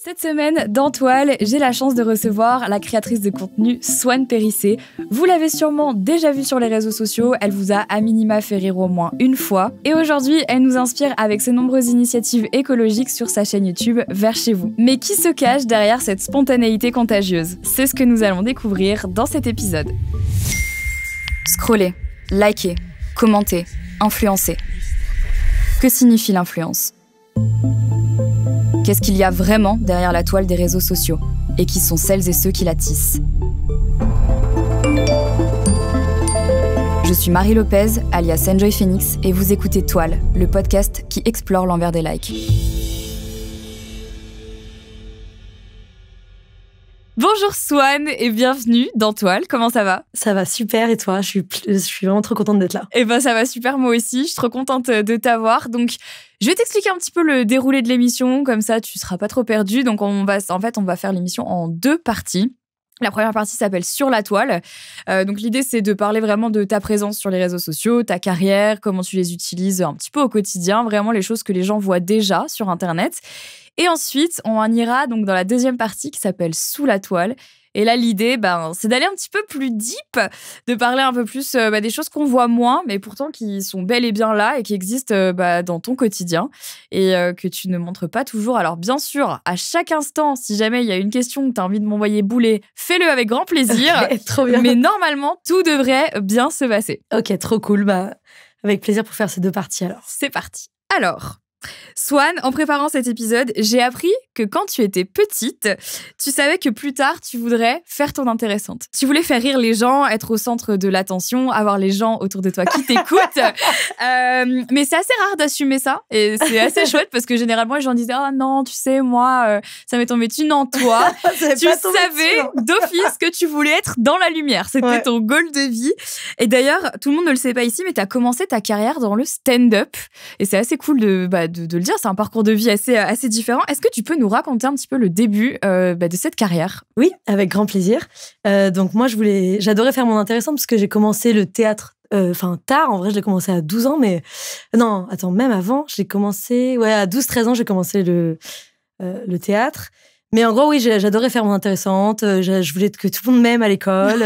Cette semaine, dans Toile, j'ai la chance de recevoir la créatrice de contenu Swan Périssé. Vous l'avez sûrement déjà vue sur les réseaux sociaux, elle vous a à minima fait rire au moins une fois. Et aujourd'hui, elle nous inspire avec ses nombreuses initiatives écologiques sur sa chaîne YouTube Vers chez vous. Mais qui se cache derrière cette spontanéité contagieuse? C'est ce que nous allons découvrir dans cet épisode. Scroller, liker, commenter, influencer. Que signifie l'influence ? Qu'est-ce qu'il y a vraiment derrière la toile des réseaux sociaux? Et qui sont celles et ceux qui la tissent? Je suis Marie Lopez, alias Enjoy Phoenix, et vous écoutez Toile, le podcast qui explore l'envers des likes. Bonjour Swan et bienvenue dans Toile, comment ça va? Ça va super et toi? Je suis vraiment trop contente d'être là. Eh ben ça va super moi aussi, je suis trop contente de t'avoir. Donc je vais t'expliquer un petit peu le déroulé de l'émission, comme ça tu seras pas trop perdu. Donc on va faire l'émission en 2 parties. La première partie s'appelle Sur la toile. Donc l'idée, c'est de parler vraiment de ta présence sur les réseaux sociaux, ta carrière, comment tu les utilises un petit peu au quotidien, vraiment les choses que les gens voient déjà sur Internet. Et ensuite, on en ira donc dans la deuxième partie qui s'appelle Sous la toile. Et là, l'idée, c'est d'aller un petit peu plus deep, de parler un peu plus des choses qu'on voit moins, mais pourtant qui sont bel et bien là et qui existent dans ton quotidien et que tu ne montres pas toujours. Alors bien sûr, à chaque instant, si jamais il y a une question que tu as envie de m'envoyer bouler, fais-le avec grand plaisir. Trop bien. Mais normalement, tout devrait bien se passer. Ok, trop cool. Avec plaisir pour faire ces 2 parties alors. C'est parti. Alors... Swan, en préparant cet épisode, j'ai appris que quand tu étais petite, tu savais que plus tard, tu voudrais faire ton intéressante. Tu voulais faire rire les gens, être au centre de l'attention, avoir les gens autour de toi qui t'écoutent. Mais c'est assez rare d'assumer ça. Et c'est assez chouette parce que généralement, les gens disaient « Ah non, tu sais, moi, ça m'est tombé dessus. » Non, toi, tu savais d'office que tu voulais être dans la lumière. C'était ton goal de vie. Et d'ailleurs, tout le monde ne le sait pas ici, mais tu as commencé ta carrière dans le stand-up. Et c'est assez cool de le dire, c'est un parcours de vie assez différent. Est-ce que tu peux nous raconter un petit peu le début de cette carrière? Oui, avec grand plaisir. Donc moi, j'adorais faire mon intéressante parce que j'ai commencé le théâtre tard. En vrai, je l'ai commencé à 12 ans, mais non, attends, même avant, j'ai commencé... Ouais, à 12-13 ans, j'ai commencé le théâtre. Mais en gros, oui, j'adorais faire mon intéressante. Je voulais que tout le monde m'aime à l'école.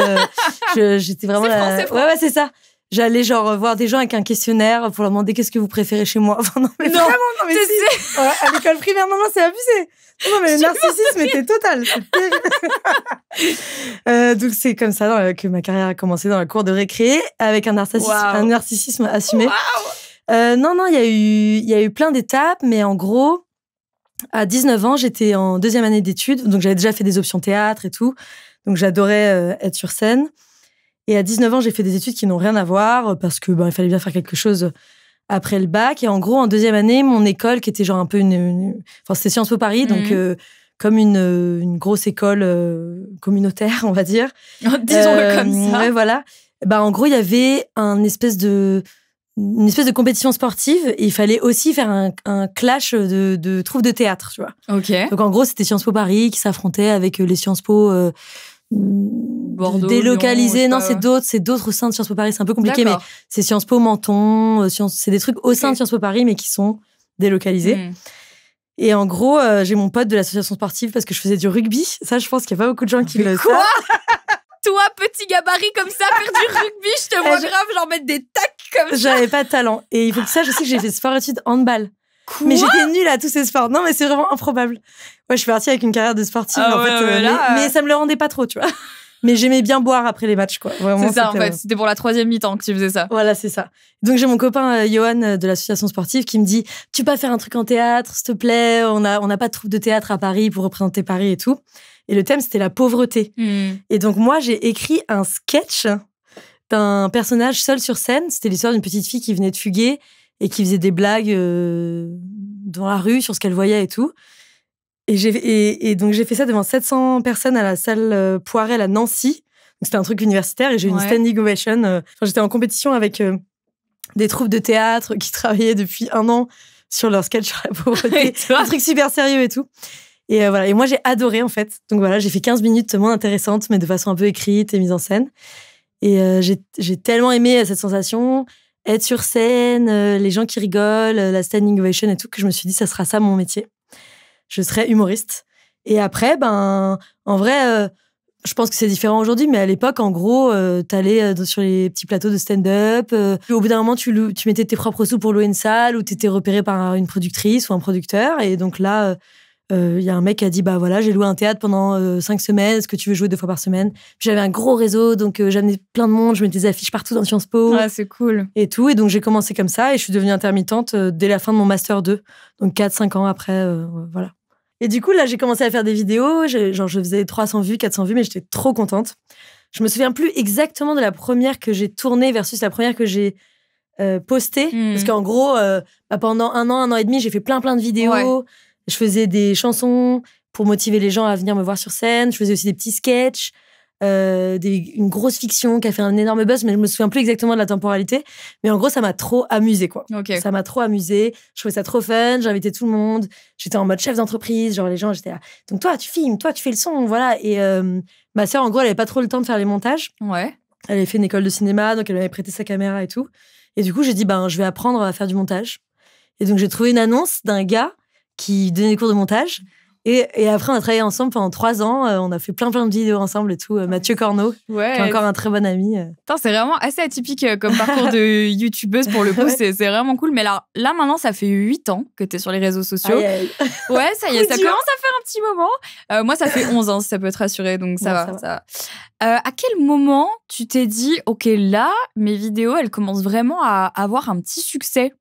J'étais vraiment... C'est franc. Ouais, c'est ça. J'allais voir des gens avec un questionnaire pour leur demander qu'est-ce que vous préférez chez moi. Enfin, non, mais non, vraiment, non, mais si. Ouais, à l'école primaire, non, c'est abusé. Non, mais le narcissisme était total. C'est terrible. Donc, c'est comme ça que ma carrière a commencé dans la cour de récré, avec un narcissisme assumé. Non, il y a eu plein d'étapes, mais en gros, à 19 ans, j'étais en 2e année d'études. Donc, j'avais déjà fait des options théâtre et tout. Donc, j'adorais être sur scène. Et à 19 ans, j'ai fait des études qui n'ont rien à voir parce que il fallait bien faire quelque chose après le bac. Et en gros, en 2e année, mon école, qui était genre un peu c'était Sciences Po Paris, donc comme une grosse école communautaire, on va dire. Disons-le comme ça. Ouais, voilà. En gros, il y avait une espèce de compétition sportive et il fallait aussi faire un clash de troupes de théâtre, tu vois. Ok. Donc en gros, c'était Sciences Po Paris qui s'affrontait avec les Sciences Po... Bordeaux, délocalisé, Lyon, non, c'est d'autres au sein de Sciences Po Paris, c'est un peu compliqué, D'accord. mais c'est Sciences Po Menton, c'est des trucs au sein de Sciences Po Paris, mais qui sont délocalisés. Et en gros, j'ai mon pote de l'association sportive parce que je faisais du rugby. Ça, je pense qu'il n'y a pas beaucoup de gens qui le savent. Toi, petit gabarit comme ça, faire du rugby, je te vois grave, genre mettre des tacs comme ça. J'avais pas de talent. Et il faut que ça, je sais que j'ai fait sport-études handball. Quoi? Mais j'étais nulle à tous ces sports. Non, mais c'est vraiment improbable. Ouais, je suis partie avec une carrière de sportive, mais ça me le rendait pas trop, tu vois. Mais j'aimais bien boire après les matchs, quoi. Vraiment, c'est ça, en fait. C'était pour la 3e mi-temps que tu faisais ça. Voilà, c'est ça. Donc, j'ai mon copain Johan de l'association sportive qui me dit « Tu peux pas faire un truc en théâtre, s'il te plaît? On n'a pas de troupe de théâtre à Paris pour représenter Paris et tout. » Et le thème, c'était la pauvreté. Et donc, moi, j'ai écrit un sketch d'un personnage seul sur scène. C'était l'histoire d'une petite fille qui venait de fuguer et qui faisait des blagues dans la rue sur ce qu'elle voyait et tout. Et donc, j'ai fait ça devant 700 personnes à la salle Poirel à Nancy. Donc, c'était un truc universitaire et j'ai eu une standing ovation. J'étais en compétition avec des troupes de théâtre qui travaillaient depuis 1 an sur leur sketch sur la pauvreté. Un truc super sérieux et tout. Et voilà. Et moi, j'ai adoré, en fait. Donc voilà, j'ai fait 15 minutes moins intéressantes, mais de façon un peu écrite et mise en scène. Et j'ai tellement aimé cette sensation, être sur scène, les gens qui rigolent, la standing ovation et tout, que je me suis dit, ça sera ça mon métier. Je serais humoriste. Et après, en vrai, je pense que c'est différent aujourd'hui, mais à l'époque, en gros, t'allais sur les petits plateaux de stand-up. Au bout d'un moment, tu mettais tes propres sous pour louer une salle ou t'étais repéré par une productrice ou un producteur. Et donc là, y a un mec qui a dit, bah voilà, j'ai loué un théâtre pendant 5 semaines. Est-ce que tu veux jouer 2 fois par semaine? Puis j'avais un gros réseau, donc j'amenais plein de monde. Je mettais des affiches partout dans Sciences Po. Ah, c'est cool. Et tout. Et donc, j'ai commencé comme ça et je suis devenue intermittente dès la fin de mon Master 2. Donc, 4-5 ans après, voilà. Et du coup, là, j'ai commencé à faire des vidéos. Je faisais 300 vues, 400 vues, mais j'étais trop contente. Je me souviens plus exactement de la première que j'ai tournée versus la première que j'ai postée. Parce qu'en gros, pendant 1 an et demi, j'ai fait plein de vidéos. Ouais. Je faisais des chansons pour motiver les gens à venir me voir sur scène. Je faisais aussi des petits sketchs. Une grosse fiction qui a fait un énorme buzz, mais je me souviens plus exactement de la temporalité. Mais en gros, ça m'a trop amusée, quoi. Okay. Ça m'a trop amusée. Je trouvais ça trop fun. J'invitais tout le monde. J'étais en mode chef d'entreprise. Genre, les gens, j'étais là. Donc, toi, tu filmes, toi, tu fais le son, voilà. Et ma sœur, en gros, elle avait pas trop le temps de faire les montages. Ouais. Elle avait fait une école de cinéma, donc elle m'avait prêté sa caméra et tout. Et du coup, j'ai dit, je vais apprendre à faire du montage. Et donc, j'ai trouvé une annonce d'un gars qui donnait des cours de montage. Et après, on a travaillé ensemble pendant 3 ans. On a fait plein de vidéos ensemble et tout. Mathieu Corneau, qui est encore un très bon ami. Putain, c'est vraiment assez atypique comme parcours de youtubeuse pour le coup. Ouais. C'est vraiment cool. Mais alors, là, maintenant, ça fait 8 ans que t'es sur les réseaux sociaux. Aïe. Ouais, ça y est, ça commence à faire un petit moment. Moi, ça fait 11 ans, si ça peut te rassurer. Donc, ça va. À quel moment tu t'es dit, OK, là, mes vidéos, elles commencent vraiment à avoir un petit succès?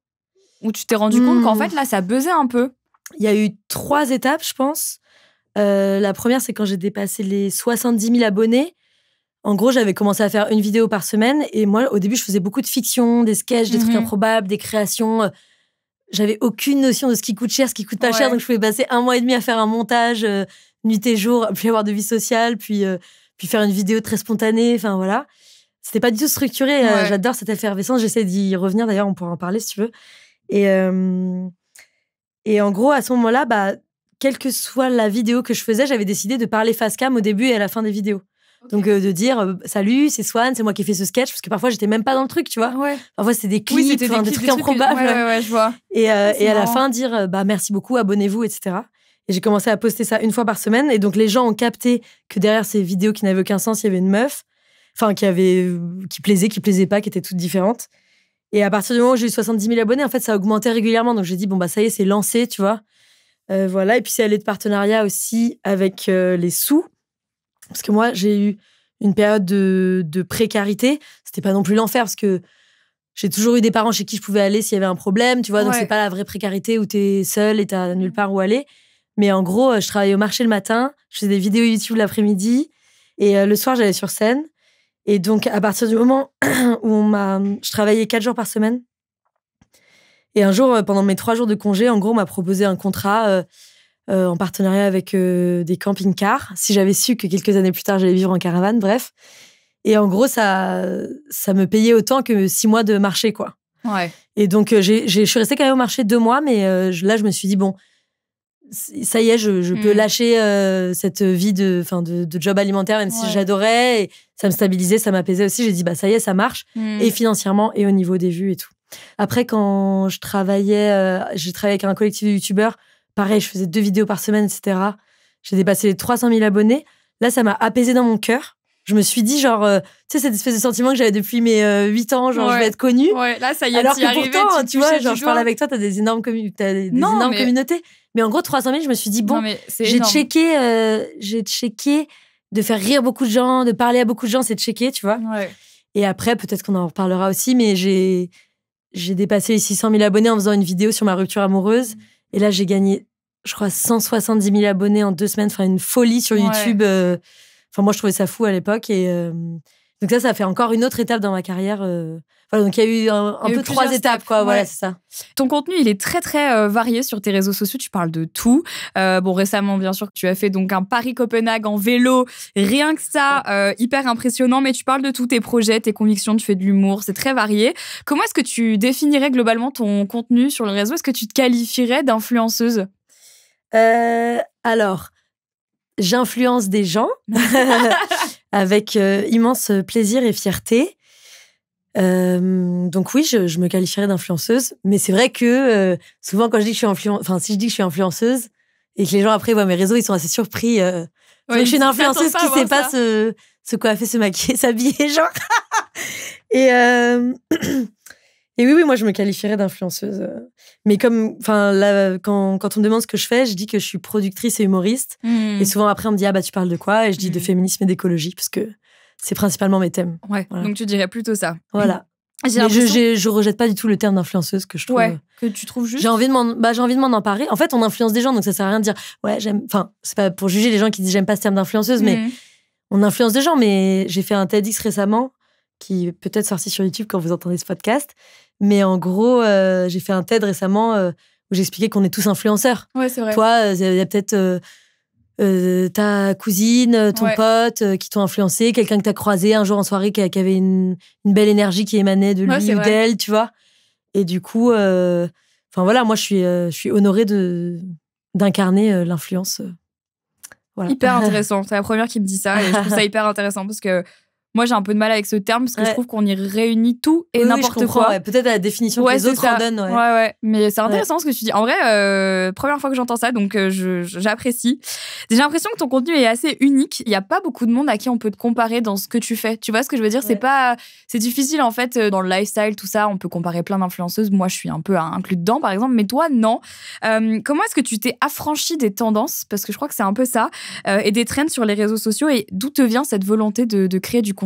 Où tu t'es rendu compte qu'en fait, là, ça buzzait un peu? Il y a eu 3 étapes, je pense. La première, c'est quand j'ai dépassé les 70 000 abonnés. En gros, j'avais commencé à faire une vidéo par semaine. Et moi, au début, je faisais beaucoup de fiction, des sketchs, des trucs improbables, des créations. J'avais aucune notion de ce qui coûte cher, ce qui coûte pas cher. Donc, je pouvais passer 1 mois et demi à faire un montage, nuit et jour, puis avoir de vie sociale, puis faire une vidéo très spontanée. Enfin, voilà. C'était pas du tout structuré. Ouais. J'adore cette effervescence. J'essaie d'y revenir. D'ailleurs, on pourra en parler si tu veux. Et en gros, à ce moment-là, quelle que soit la vidéo que je faisais, j'avais décidé de parler face cam au début et à la fin des vidéos. Okay. Donc, de dire salut, c'est Swan, c'est moi qui ai fait ce sketch, parce que parfois, j'étais même pas dans le truc, tu vois. Ouais. Parfois, c'était des clips, des trucs improbables. Ouais, je vois. Et à la fin, dire merci beaucoup, abonnez-vous, etc. Et j'ai commencé à poster ça 1 fois par semaine. Et donc, les gens ont capté que derrière ces vidéos qui n'avaient aucun sens, il y avait une meuf, qui plaisait pas, qui était toutes différentes. Et à partir du moment où j'ai eu 70 000 abonnés, en fait, ça augmentait régulièrement. Donc, j'ai dit, ça y est, c'est lancé, tu vois. Voilà. Et puis, c'est allé de partenariat aussi avec les sous. Parce que moi, j'ai eu une période de précarité. C'était pas non plus l'enfer, parce que j'ai toujours eu des parents chez qui je pouvais aller s'il y avait un problème, tu vois. Donc, c'est pas la vraie précarité où t'es seule et t'as nulle part où aller. Mais en gros, je travaillais au marché le matin, je faisais des vidéos YouTube l'après-midi. Et le soir, j'allais sur scène. Et donc, à partir du moment où je travaillais 4 jours par semaine, et un jour, pendant mes 3 jours de congé, en gros, on m'a proposé un contrat en partenariat avec des camping-cars, si j'avais su que quelques années plus tard, j'allais vivre en caravane, bref. Et en gros, ça me payait autant que 6 mois de marché, quoi. Ouais. Et donc, je suis restée quand même au marché 2 mois, mais là, je me suis dit, ça y est, je peux lâcher cette vie de job alimentaire, même si j'adorais, et ça me stabilisait, ça m'apaisait aussi. J'ai dit, ça y est, ça marche, et financièrement, et au niveau des vues et tout. Après, quand j'ai travaillé avec un collectif de youtubeurs, pareil, je faisais 2 vidéos par semaine, etc. J'ai dépassé les 300 000 abonnés. Là, ça m'a apaisé dans mon cœur. Je me suis dit, tu sais, cette espèce de sentiment que j'avais depuis mes 8 ans, je vais être connue. Ouais, là, ça y est, alors que pourtant, tu vois, je parle avec toi, t'as des énormes communautés. Mais en gros, 300 000, je me suis dit, j'ai checké de faire rire beaucoup de gens, de parler à beaucoup de gens, c'est checké, tu vois. Ouais. Et après, peut-être qu'on en reparlera aussi, mais j'ai dépassé les 600 000 abonnés en faisant une vidéo sur ma rupture amoureuse. Et là, j'ai gagné, je crois, 170 000 abonnés en 2 semaines. Enfin, une folie sur YouTube. Moi, je trouvais ça fou à l'époque. Et donc ça a fait encore une autre étape dans ma carrière. Voilà, donc il y a eu un peu 3 étapes, quoi. Ouais. Voilà, c'est ça. Ton contenu, il est très, très varié sur tes réseaux sociaux. Tu parles de tout. Récemment, bien sûr, tu as fait donc un Paris-Copenhague en vélo. Rien que ça, hyper impressionnant. Mais tu parles de tous tes projets, tes convictions. Tu fais de l'humour. C'est très varié. Comment est-ce que tu définirais globalement ton contenu sur le réseau? Est-ce que tu te qualifierais d'influenceuse? Alors, j'influence des gens avec immense plaisir et fierté. Donc oui, je me qualifierais d'influenceuse, mais c'est vrai que souvent quand je dis que je suis si je dis que je suis influenceuse, Et que les gens, après, voient mes réseaux, ils sont assez surpris. Je suis une influenceuse qui sait pas se coiffer, se maquiller, s'habiller, genre. Et oui, moi, je me qualifierais d'influenceuse. Mais comme, là, quand on me demande ce que je fais, je dis que je suis productrice et humoriste. Et souvent, après, on me dit, ah bah, tu parles de quoi? Et je dis de féminisme et d'écologie, parce que c'est principalement mes thèmes. Ouais, voilà. Donc tu dirais plutôt ça. Voilà. Mais je rejette pas du tout le terme d'influenceuse que je trouve. Ouais, que tu trouves juste. J'ai envie de m'en emparer. En fait, on influence des gens, donc ça sert à rien de dire, ouais, j'aime. Enfin, c'est pas pour juger les gens qui disent j'aime pas ce terme d'influenceuse, mais on influence des gens. Mais j'ai fait un TEDx récemment, qui est peut-être sorti sur YouTube quand vous entendez ce podcast. Mais en gros, j'ai fait un TED récemment où j'expliquais qu'on est tous influenceurs. Ouais, c'est vrai. Toi, il y a peut-être ta cousine, ton pote qui t'ont influencé, quelqu'un que t'as croisé un jour en soirée qui avait une belle énergie qui émanait de lui ou d'elle, tu vois. Et du coup, voilà, moi, je suis honorée d'incarner l'influence. Voilà. Hyper intéressant. C'est la première qui me dit ça et je trouve ça hyper intéressant parce que moi, j'ai un peu de mal avec ce terme parce que je trouve qu'on y réunit tout et n'importe quoi. Ouais. Peut-être la définition que les autres en donnent. Ouais. Mais c'est intéressant ce que tu dis. En vrai, première fois que j'entends ça, donc j'apprécie. J'ai l'impression que ton contenu est assez unique. Il n'y a pas beaucoup de monde à qui on peut te comparer dans ce que tu fais. Tu vois ce que je veux dire? C'est difficile en fait dans le lifestyle, tout ça. On peut comparer plein d'influenceuses. Moi, je suis un peu inclus dedans, par exemple. Mais toi, non. Comment est-ce que tu t'es affranchi des tendances? Parce que je crois que c'est un peu ça. Et des trends sur les réseaux sociaux. Et d'où te vient cette volonté de créer du contenu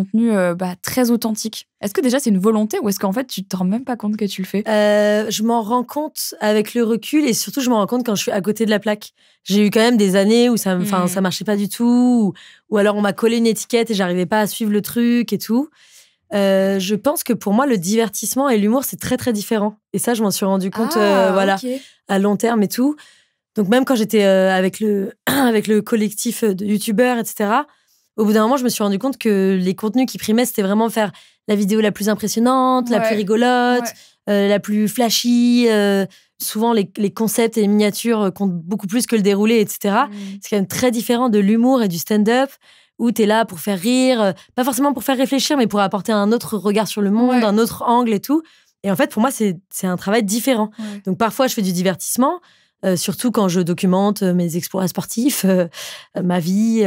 très authentique? Est-ce que déjà c'est une volonté ou est-ce qu'en fait tu te rends même pas compte que tu le fais? Je m'en rends compte avec le recul et surtout je m'en rends compte quand je suis à côté de la plaque. J'ai eu quand même des années où ça marchait pas du tout ou alors on m'a collé une étiquette et j'arrivais pas à suivre le truc et tout. Je pense que pour moi le divertissement et l'humour c'est très très différent et ça je m'en suis rendu compte à long terme et tout. Donc même quand j'étais avec le collectif de youtubeurs, etc., au bout d'un moment, je me suis rendu compte que les contenus qui primaient, c'était vraiment faire la vidéo la plus impressionnante, la plus rigolote, la plus flashy. Souvent, les concepts et les miniatures comptent beaucoup plus que le déroulé, etc. C'est quand même très différent de l'humour et du stand-up, où t'es là pour faire rire, pas forcément pour faire réfléchir, mais pour apporter un autre regard sur le monde, un autre angle et tout. Et en fait, pour moi, c'est un travail différent. Donc parfois, je fais du divertissement, surtout quand je documente mes exploits sportifs, ma vie,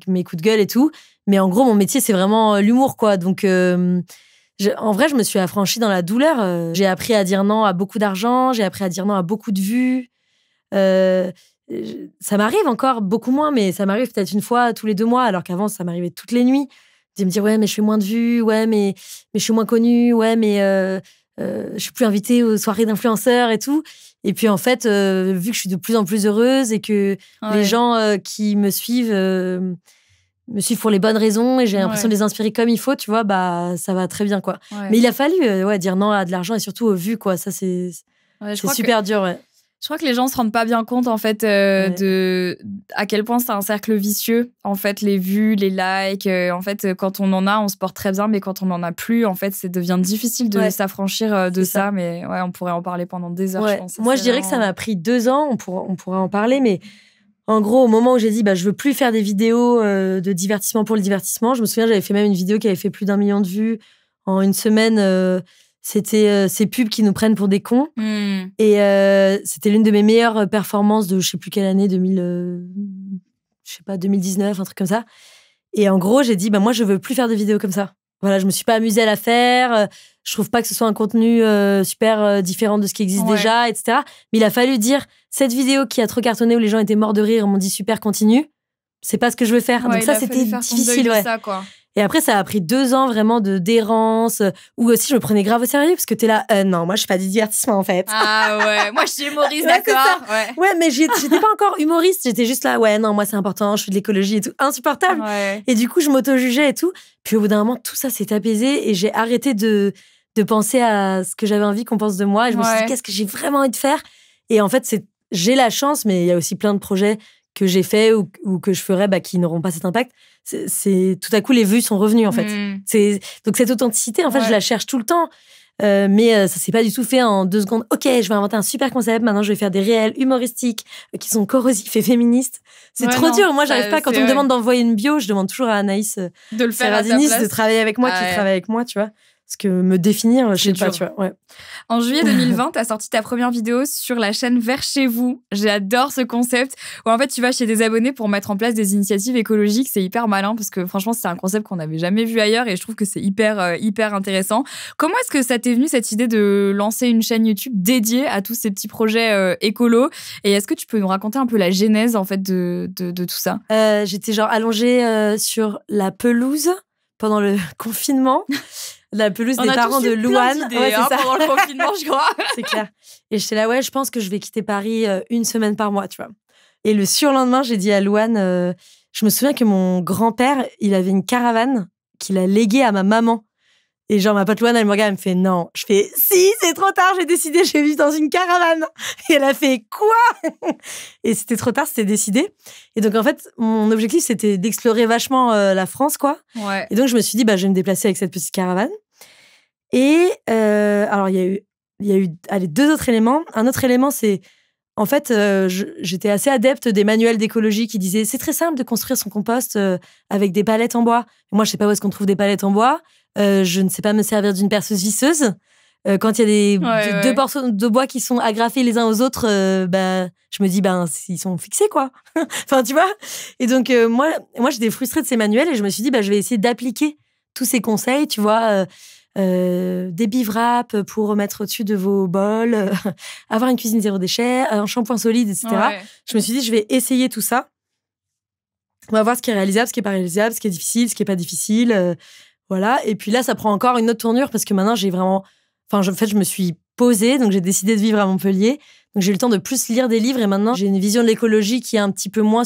mes coups de gueule et tout. Mais en gros, mon métier, c'est vraiment l'humour, quoi. Donc, en vrai, je me suis affranchie dans la douleur. J'ai appris à dire non à beaucoup d'argent, j'ai appris à dire non à beaucoup de vues. Ça m'arrive encore beaucoup moins, mais ça m'arrive peut-être une fois tous les 2 mois, alors qu'avant, ça m'arrivait toutes les nuits. De me dire, ouais, mais je fais moins de vues, ouais, mais je suis moins connue, ouais, mais je suis plus invitée aux soirées d'influenceurs et tout. Et puis en fait, vu que je suis de plus en plus heureuse et que les gens qui me suivent pour les bonnes raisons et j'ai l'impression de les inspirer comme il faut, tu vois, bah ça va très bien, quoi. Mais il a fallu dire non à de l'argent et surtout aux vues, quoi. Ça, c'est super dur, ouais. Je crois que les gens se rendent pas bien compte en fait de à quel point c'est un cercle vicieux, en fait, les vues, les likes, en fait quand on en a on se porte très bien, mais quand on en a plus, en fait ça devient difficile de s'affranchir de ça. Mais on pourrait en parler pendant des heures, je pense. Moi je dirais que ça m'a pris 2 ans, on pourra en parler, mais en gros au moment où j'ai dit je veux plus faire des vidéos de divertissement pour le divertissement, je me souviens j'avais fait même une vidéo qui avait fait plus d'1 million de vues en une semaine. C'était ces pubs qui nous prennent pour des cons. Et c'était l'une de mes meilleures performances de je sais plus quelle année, 2019, un truc comme ça. Et en gros, j'ai dit, moi, je veux plus faire de vidéos comme ça. Voilà, je me suis pas amusée à la faire. Je trouve pas que ce soit un contenu super différent de ce qui existe déjà, etc. Mais il a fallu dire, cette vidéo qui a trop cartonné où les gens étaient morts de rire, m'ont dit, super, continue. C'est pas ce que je veux faire. Donc ça, c'était difficile, ça, quoi. Et après, ça a pris 2 ans vraiment d'errance, où aussi je me prenais grave au sérieux, parce que t'es là, non, moi je fais pas du divertissement en fait. Ah ouais, moi je suis humoriste, d'accord. Ouais, mais j'étais pas encore humoriste, j'étais juste là, non, moi c'est important, je fais de l'écologie et tout, insupportable. Et du coup, je m'auto-jugeais et tout. Puis au bout d'un moment, tout ça s'est apaisé et j'ai arrêté de penser à ce que j'avais envie qu'on pense de moi. Et je me suis dit, qu'est-ce que j'ai vraiment envie de faire? Et en fait, j'ai la chance, mais il y a aussi plein de projets que j'ai fait ou que je ferais qui n'auront pas cet impact. C'est tout à coup les vues sont revenues en fait. Donc cette authenticité en fait je la cherche tout le temps, mais ça s'est pas du tout fait en 2 secondes. Ok, je vais inventer un super concept, maintenant je vais faire des réels humoristiques qui sont corrosifs et féministes. C'est trop dur. Moi j'arrive pas, quand on me demande d'envoyer une bio, je demande toujours à Anaïs de le faire Serradini de travailler avec moi, qui travaille avec moi, tu vois. Parce que me définir, je sais pas, tu vois. Ouais. En juillet 2020, tu as sorti ta première vidéo sur la chaîne Vers chez vous. J'adore ce concept où en fait tu vas chez des abonnés pour mettre en place des initiatives écologiques. C'est hyper malin parce que franchement, c'est un concept qu'on n'avait jamais vu ailleurs et je trouve que c'est hyper intéressant. Comment est-ce que ça t'est venu cette idée de lancer une chaîne YouTube dédiée à tous ces petits projets écolos? Et est-ce que tu peux nous raconter un peu la genèse en fait de tout ça? J'étais genre allongée sur la pelouse pendant le confinement. La pelouse des parents de Louane. Ouais, c'est ça. Pendant le confinement, je crois. C'est clair. Et j'étais là, je pense que je vais quitter Paris une semaine par mois, tu vois. Et le surlendemain, j'ai dit à Louane, je me souviens que mon grand-père, il avait une caravane qu'il a léguée à ma maman. Et genre, ma pote Louane, elle me regarde, elle me fait non. Je fais si, c'est trop tard, j'ai décidé, je vais vivre dans une caravane. Et elle a fait quoi? Et c'était trop tard, c'était décidé. Et donc, en fait, mon objectif, c'était d'explorer vachement la France, quoi. Ouais. Et donc, je me suis dit, je vais me déplacer avec cette petite caravane. Et alors, il y a eu deux autres éléments. Un autre élément, c'est en fait, j'étais assez adepte des manuels d'écologie qui disaient c'est très simple de construire son compost avec des palettes en bois. Et moi, je sais pas où est-ce qu'on trouve des palettes en bois. Je ne sais pas me servir d'une perceuse visseuse. Quand il y a deux morceaux de bois qui sont agrafés les uns aux autres, je me dis, ils sont fixés, quoi. Enfin, tu vois. Et donc, moi, j'étais frustrée de ces manuels et je me suis dit, je vais essayer d'appliquer tous ces conseils, tu vois. Des bivraps pour mettre au-dessus de vos bols, avoir une cuisine zéro déchet, un shampoing solide, etc. Ouais. Je me suis dit, je vais essayer tout ça. On va voir ce qui est réalisable, ce qui est pas réalisable, ce qui est difficile, ce qui est pas difficile. Voilà. Et puis là, ça prend encore une autre tournure parce que maintenant, j'ai vraiment... en fait, je me suis posée, donc j'ai décidé de vivre à Montpellier. Donc j'ai eu le temps de plus lire des livres et maintenant, j'ai une vision de l'écologie qui est un petit peu moins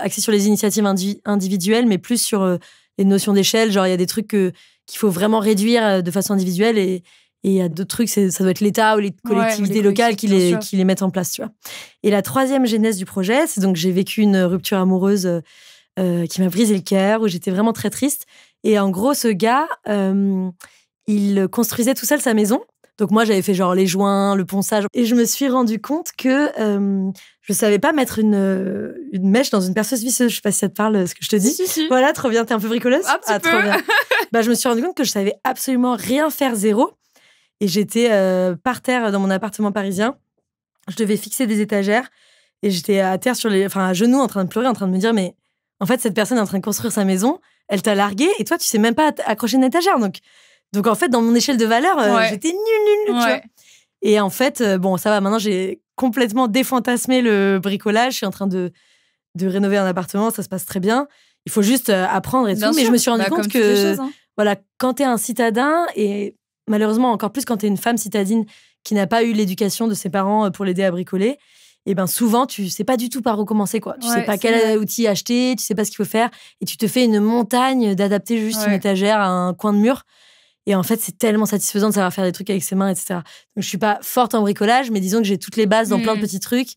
axée sur les initiatives individuelles, mais plus sur les notions d'échelle. Genre, il y a des trucs qu'il faut vraiment réduire de façon individuelle et il y a d'autres trucs, ça doit être l'État ou les collectivités locales qui les mettent en place, tu vois. Et la troisième genèse du projet, c'est donc j'ai vécu une rupture amoureuse qui m'a brisé le cœur, où j'étais vraiment très triste. Et en gros, ce gars, il construisait tout seul sa maison. Donc moi, j'avais fait genre les joints, le ponçage. Et je me suis rendu compte que je savais pas mettre une mèche dans une perceuse visseuse. Je sais pas si ça te parle, ce que je te dis. Si. Voilà, trop bien. T'es un peu bricoleuse? Un petit peu. Trop bien. Je me suis rendu compte que je savais absolument rien faire, zéro. Et j'étais par terre dans mon appartement parisien. Je devais fixer des étagères. Et j'étais à terre à genoux, en train de pleurer, en train de me dire, mais en fait, cette personne est en train de construire sa maison. Elle t'a largué et toi, tu sais même pas accrocher une étagère. Donc en fait, dans mon échelle de valeur, j'étais nulle, tu vois. Et en fait, ça va. Maintenant, j'ai complètement défantasmé le bricolage. Je suis en train de rénover un appartement. Ça se passe très bien. Il faut juste apprendre et tout. Mais je me suis rendu compte que, voilà, quand t'es un citadin et malheureusement encore plus quand t'es une femme citadine qui n'a pas eu l'éducation de ses parents pour l'aider à bricoler, et souvent, tu sais pas du tout par où commencer, quoi. Tu sais pas quel outil acheter, tu sais pas ce qu'il faut faire. Et tu te fais une montagne d'adapter juste une étagère à un coin de mur. Et en fait, c'est tellement satisfaisant de savoir faire des trucs avec ses mains, etc. Donc, je suis pas forte en bricolage, mais disons que j'ai toutes les bases dans plein de petits trucs.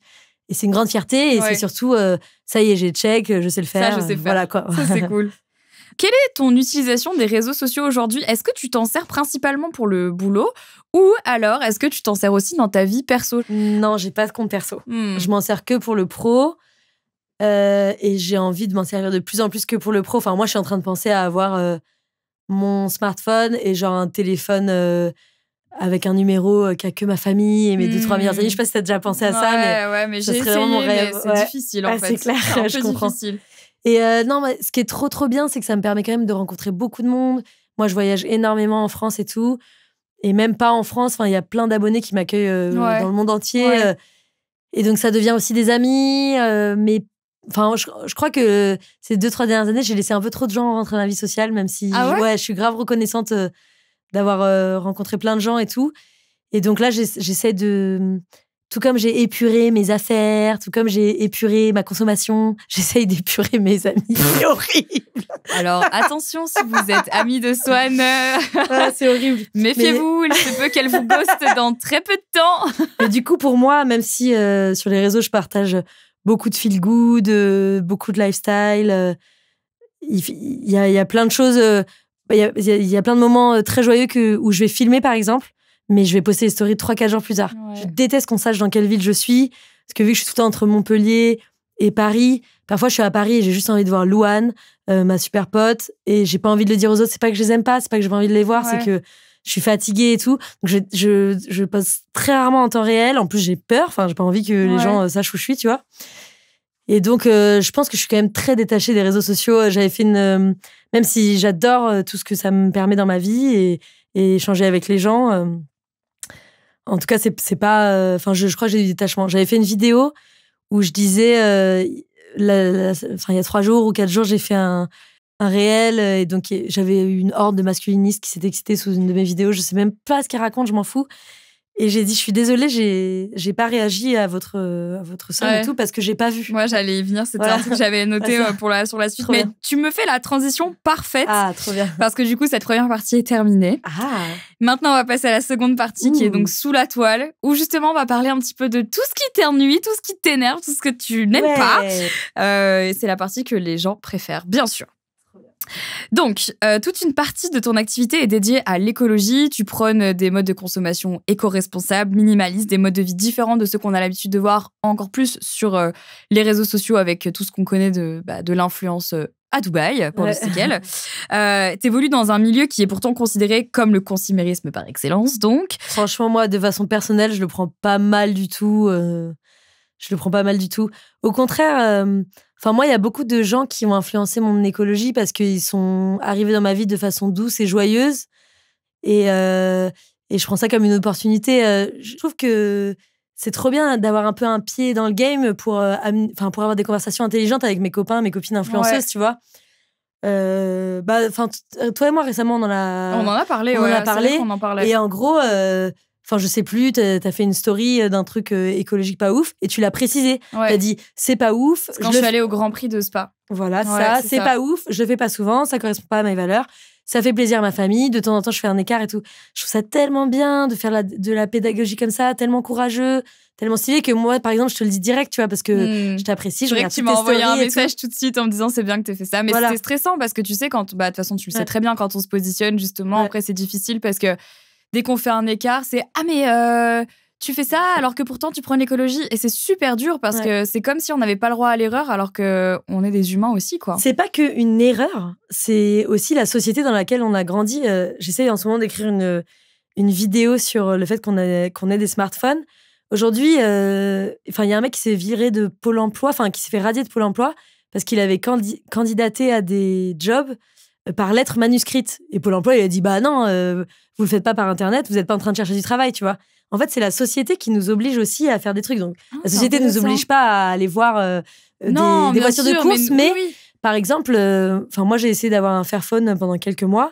Et c'est une grande fierté. Et c'est surtout, ça y est, j'ai check, je sais le faire. Ça, je sais faire. Voilà, quoi. Ça, c'est cool. Quelle est ton utilisation des réseaux sociaux aujourd'hui? Est-ce que tu t'en sers principalement pour le boulot ou alors est-ce que tu t'en sers aussi dans ta vie perso? Non, j'ai pas de compte perso. Je m'en sers que pour le pro et j'ai envie de m'en servir de plus en plus que pour le pro. Enfin, moi, je suis en train de penser à avoir mon smartphone et genre un téléphone avec un numéro qui a que ma famille et mes 2-3 meilleurs amis. Je sais pas si t'as déjà pensé à ça, mais j'ai essayé, mais c'est difficile en fait. C'est clair, c'est un je peu comprends. Difficile. Et non, ce qui est trop bien, c'est que ça me permet quand même de rencontrer beaucoup de monde. Moi, je voyage énormément en France et tout. Et même pas en France. Enfin, il y a plein d'abonnés qui m'accueillent dans le monde entier. Et donc, ça devient aussi des amis. Mais enfin, je crois que ces 2-3 dernières années, j'ai laissé un peu trop de gens rentrer dans la vie sociale, même si je suis grave reconnaissante d'avoir rencontré plein de gens et tout. Et donc là, j'essaie de... Tout comme j'ai épuré mes affaires, tout comme j'ai épuré ma consommation, j'essaye d'épurer mes amis. C'est horrible. Alors, attention, si vous êtes amis de Swan, c'est horrible. Méfiez-vous, il se peut qu'elle vous ghoste dans très peu de temps. Mais du coup, pour moi, même si sur les réseaux, je partage beaucoup de feel good, beaucoup de lifestyle, il y a plein de choses, il y a plein de moments très joyeux où je vais filmer, par exemple. Mais je vais poster les stories 3-4 jours plus tard. Je déteste qu'on sache dans quelle ville je suis. Parce que vu que je suis tout le temps entre Montpellier et Paris, parfois je suis à Paris et j'ai juste envie de voir Louane, ma super pote, et j'ai pas envie de le dire aux autres. C'est pas que je les aime pas, c'est pas que j'ai pas envie de les voir, c'est que je suis fatiguée et tout. Donc je poste très rarement en temps réel. En plus, j'ai peur. Enfin, j'ai pas envie que les gens sachent où je suis, tu vois. Et donc, je pense que je suis quand même très détachée des réseaux sociaux. J'avais fait même si j'adore tout ce que ça me permet dans ma vie et échanger avec les gens. En tout cas, c'est pas. Enfin, je crois que j'ai du détachement. J'avais fait une vidéo où je disais, il y a 3 jours ou 4 jours, j'ai fait un réel et donc j'avais eu une horde de masculinistes qui s'étaient excités sous une de mes vidéos. Je sais même pas ce qu'elles racontent, je m'en fous. Et j'ai dit, je suis désolée, j'ai pas réagi à votre somme et tout parce que j'ai pas vu. Moi, j'allais y venir, c'était un truc que j'avais noté sur la suite. Mais tu me fais la transition parfaite. Ah, trop bien. Parce que du coup, cette première partie est terminée. Ah. Maintenant, on va passer à la seconde partie qui est donc sous la toile, où justement, on va parler un petit peu de tout ce qui t'ennuie, tout ce qui t'énerve, tout ce que tu n'aimes pas. C'est la partie que les gens préfèrent, bien sûr. Donc, toute une partie de ton activité est dédiée à l'écologie. Tu prônes des modes de consommation éco-responsables, minimalistes, des modes de vie différents de ceux qu'on a l'habitude de voir encore plus sur les réseaux sociaux avec tout ce qu'on connaît de l'influence à Dubaï, pour le stickle. T'évolues dans un milieu qui est pourtant considéré comme le consumérisme par excellence, donc. Franchement, moi, de façon personnelle, je le prends pas mal du tout. Au contraire, moi, il y a beaucoup de gens qui ont influencé mon écologie parce qu'ils sont arrivés dans ma vie de façon douce et joyeuse. Et je prends ça comme une opportunité. Je trouve que c'est trop bien d'avoir un peu un pied dans le game pour avoir des conversations intelligentes avec mes copains, mes copines influenceuses, tu vois. Toi et moi, récemment, on en a parlé. On en parlait. Et en gros... je sais plus, t'as fait une story d'un truc écologique pas ouf et tu l'as précisé. T'as dit, c'est pas ouf. Quand je suis allée au Grand Prix de Spa. Voilà, c'est pas ouf. Je le fais pas souvent, ça correspond pas à mes valeurs. Ça fait plaisir à ma famille. De temps en temps, je fais un écart et tout. Je trouve ça tellement bien de faire de la pédagogie comme ça, tellement courageux, tellement stylé que moi, par exemple, je te le dis direct, tu vois, parce que je t'apprécie. Je regarde que tu m'as envoyé un message tout de suite en me disant c'est bien que t'aies fait ça. Mais c'était stressant parce que tu sais, de toute façon, tu le sais très bien quand on se positionne, justement. Après, c'est difficile parce que dès qu'on fait un écart, c'est « Ah, mais tu fais ça alors que pourtant tu prends l'écologie ». Et c'est super dur parce que c'est comme si on n'avait pas le droit à l'erreur alors qu'on est des humains aussi, quoi. C'est pas qu'une erreur, c'est aussi la société dans laquelle on a grandi. J'essaie en ce moment d'écrire une vidéo sur le fait qu'on ait des smartphones. Aujourd'hui, il y a un mec qui s'est viré de Pôle emploi, qui s'est fait radier de Pôle emploi parce qu'il avait candidaté à des jobs par lettre manuscrite. Et Pôle emploi, il a dit, bah non, vous le faites pas par Internet, vous n'êtes pas en train de chercher du travail, tu vois. En fait, c'est la société qui nous oblige aussi à faire des trucs. Donc, la société ne nous oblige pas à aller voir des voitures de course, mais par exemple, moi, j'ai essayé d'avoir un Fairphone pendant quelques mois.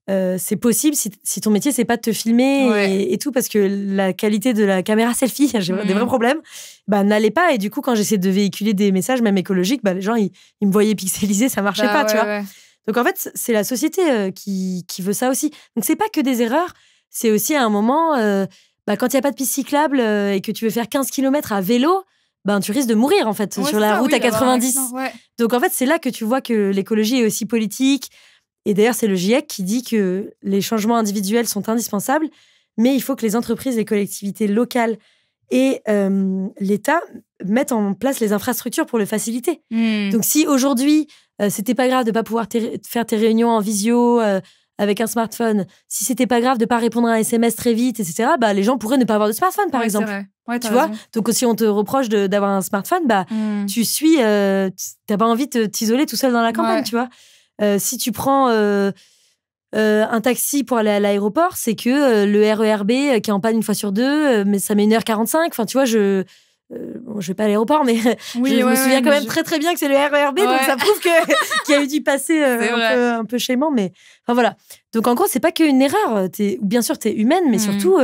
C'est possible si ton métier, c'est pas de te filmer et tout, parce que la qualité de la caméra selfie, j'ai des vrais problèmes, n'allait pas. Et du coup, quand j'essayais de véhiculer des messages, même écologiques, les gens, ils me voyaient pixelisé, ça marchait pas, tu vois. Donc, en fait, c'est la société qui veut ça aussi. Donc, c'est pas que des erreurs. C'est aussi à un moment, quand il n'y a pas de piste cyclable et que tu veux faire 15 km à vélo, tu risques de mourir, en fait, sur la route à 90. Donc, en fait, c'est là que tu vois que l'écologie est aussi politique. Et d'ailleurs, c'est le GIEC qui dit que les changements individuels sont indispensables, mais il faut que les entreprises, les collectivités locales et l'État mettent en place les infrastructures pour le faciliter. Donc, si aujourd'hui, c'était pas grave de pas pouvoir faire tes réunions en visio avec un smartphone, si c'était pas grave de pas répondre à un SMS très vite, etc., les gens pourraient ne pas avoir de smartphone, par exemple. Tu vois ? Donc, si on te reproche d'avoir un smartphone, tu suis, t'as pas envie de t'isoler tout seul dans la campagne, tu vois. Si tu prends un taxi pour aller à l'aéroport, c'est que le RERB qui est en panne une fois sur deux, mais ça met 1h45. Enfin, tu vois, je vais pas à l'aéroport, mais je me souviens quand même très très bien que c'est le RERB, donc ça prouve qu'il y a eu du passé un peu chément. Mais enfin voilà. Donc en gros, c'est pas qu'une erreur. Bien sûr, t'es humaine, mais surtout,